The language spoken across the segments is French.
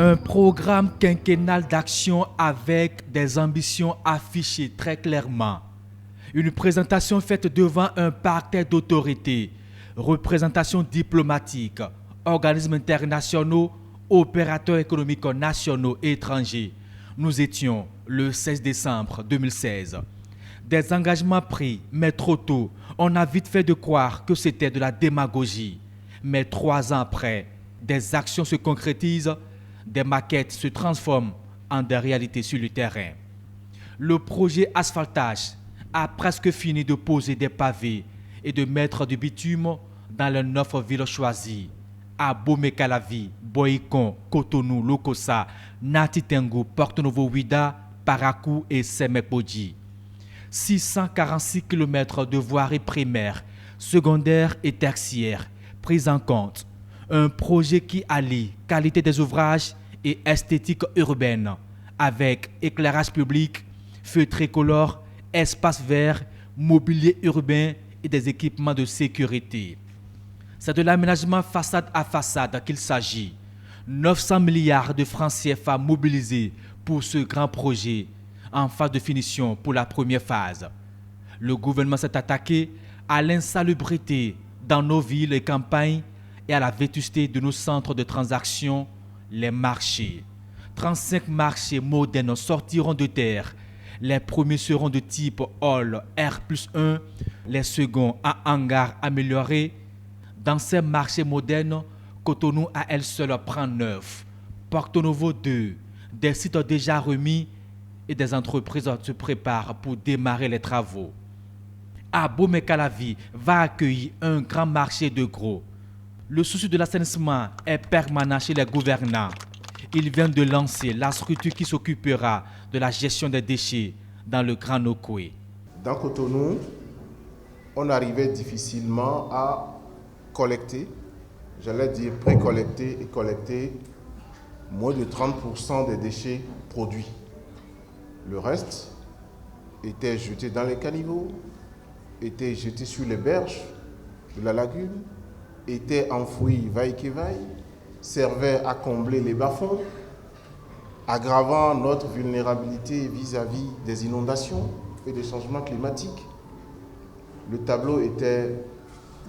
Un programme quinquennal d'action avec des ambitions affichées très clairement. Une présentation faite devant un parterre d'autorité, représentations diplomatiques, organismes internationaux, opérateurs économiques nationaux et étrangers. Nous étions le 16 décembre 2016. Des engagements pris, mais trop tôt. On a vite fait de croire que c'était de la démagogie. Mais 3 ans après, des actions se concrétisent, des maquettes se transforment en des réalités sur le terrain. Le projet asphaltage a presque fini de poser des pavés et de mettre du bitume dans les 9 villes choisies. Abomey-Calavi, Boycon, Cotonou, Lokossa, Nati-Tengu, Porto-Novo, Ouidah, Parakou et Semek-Bodji. 646 km de voiries primaires, secondaires et tertiaires prises en compte. Un projet qui allie qualité des ouvrages et esthétique urbaine avec éclairage public, feux tricolores, espaces verts, mobilier urbain et des équipements de sécurité. C'est de l'aménagement façade à façade qu'il s'agit. 900 milliards de francs CFA mobilisés pour ce grand projet en phase de finition pour la première phase. Le gouvernement s'est attaqué à l'insalubrité dans nos villes et campagnes et à la vétusté de nos centres de transaction, les marchés. 35 marchés modernes sortiront de terre. Les premiers seront de type hall R+1, les seconds à hangar amélioré. Dans ces marchés modernes, Cotonou à elle seule prend 9, Porto Novo 2, des sites déjà remis et des entreprises se préparent pour démarrer les travaux. Abomey-Calavi va accueillir un grand marché de gros. Le souci de l'assainissement est permanent chez les gouvernants. Ils viennent de lancer la structure qui s'occupera de la gestion des déchets dans le Grand Nokoué. Dans Cotonou, on arrivait difficilement à collecter, j'allais dire pré-collecter et collecter moins de 30% des déchets produits. Le reste était jeté dans les caniveaux, était jeté sur les berges de la lagune, était enfoui vaille que vaille, servait à combler les bas-fonds, aggravant notre vulnérabilité vis-à-vis des inondations et des changements climatiques. Le tableau était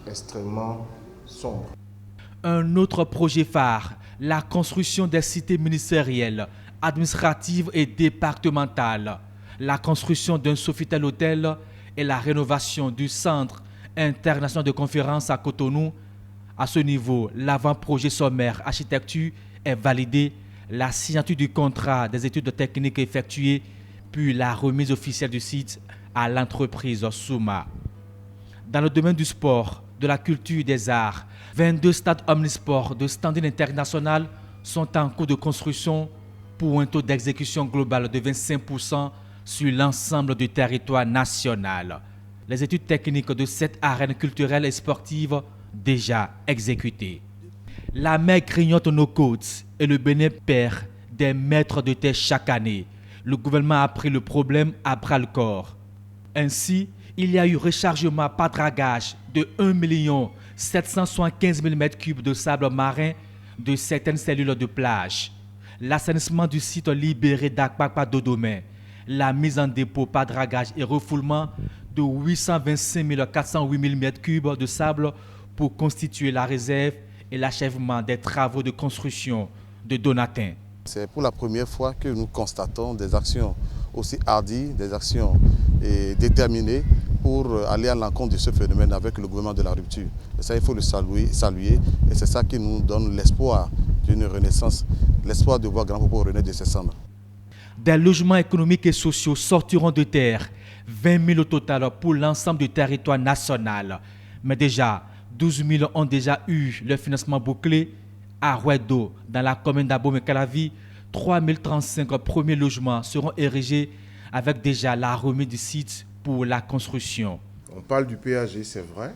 extrêmement sombre. Un autre projet phare, la construction des cités ministérielles, administratives et départementales, la construction d'un Sofitel Hôtel et la rénovation du Centre international de conférences à Cotonou. À ce niveau, l'avant-projet sommaire architecture est validé, la signature du contrat des études techniques effectuées, puis la remise officielle du site à l'entreprise Souma. Dans le domaine du sport, de la culture et des arts, 22 stades omnisports de standing international sont en cours de construction pour un taux d'exécution global de 25% sur l'ensemble du territoire national. Les études techniques de 7 arènes culturelles et sportives déjà exécutées. La mer grignote nos côtes et le Bénin perd des mètres de terre chaque année. Le gouvernement a pris le problème à bras-le-corps. Ainsi, il y a eu rechargement par dragage de 1 775 000 m3 de sable marin de certaines cellules de plage, l'assainissement du site libéré d'Akpakpa Dodomé, la mise en dépôt par dragage et refoulement de 825 408 000 m3 de sable pour constituer la réserve et l'achèvement des travaux de construction de Donatin. C'est pour la première fois que nous constatons des actions aussi hardies, des actions déterminées pour aller à l'encontre de ce phénomène avec le gouvernement de la rupture. Et ça, il faut le saluer et c'est ça qui nous donne l'espoir d'une renaissance, l'espoir de voir Grand Popo renaître de ses cendres. Des logements économiques et sociaux sortiront de terre, 20 000 au total pour l'ensemble du territoire national. Mais déjà, 12 000 ont déjà eu le financement bouclé. À Rouedo, dans la commune d'Abomey-Calavi, 3 035 premiers logements seront érigés avec déjà la remise du site pour la construction. On parle du PAG, c'est vrai.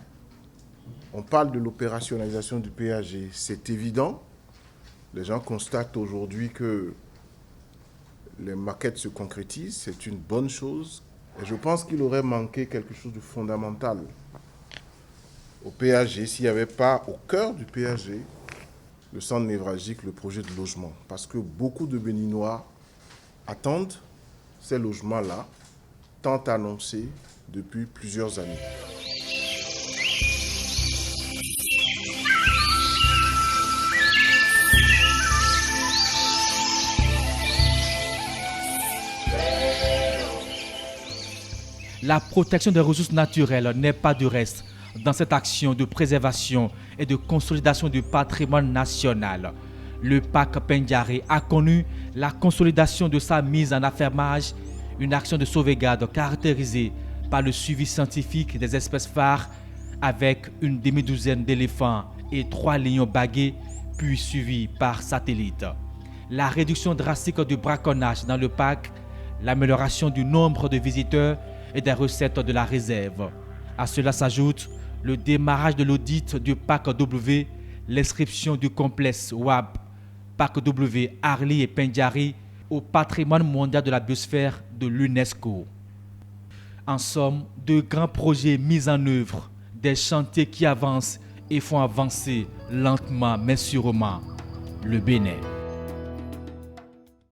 On parle de l'opérationnalisation du PAG, c'est évident. Les gens constatent aujourd'hui que les maquettes se concrétisent, c'est une bonne chose. Et je pense qu'il aurait manqué quelque chose de fondamental au PAG s'il n'y avait pas au cœur du PAG le centre névralgique, le projet de logement. Parce que beaucoup de Béninois attendent ces logements-là, tant annoncés depuis plusieurs années. La protection des ressources naturelles n'est pas de reste dans cette action de préservation et de consolidation du patrimoine national. Le parc Pendiari a connu la consolidation de sa mise en affermage, une action de sauvegarde caractérisée par le suivi scientifique des espèces phares avec une demi-douzaine d'éléphants et 3 lions bagués, puis suivis par satellite. La réduction drastique du braconnage dans le parc, l'amélioration du nombre de visiteurs et des recettes de la réserve. À cela s'ajoute le démarrage de l'audit du Parc W, l'inscription du complexe WAB, Parc W, Arli et Pendiari au patrimoine mondial de la biosphère de l'UNESCO. En somme, de grands projets mis en œuvre, des chantiers qui avancent et font avancer lentement mais sûrement le Bénin.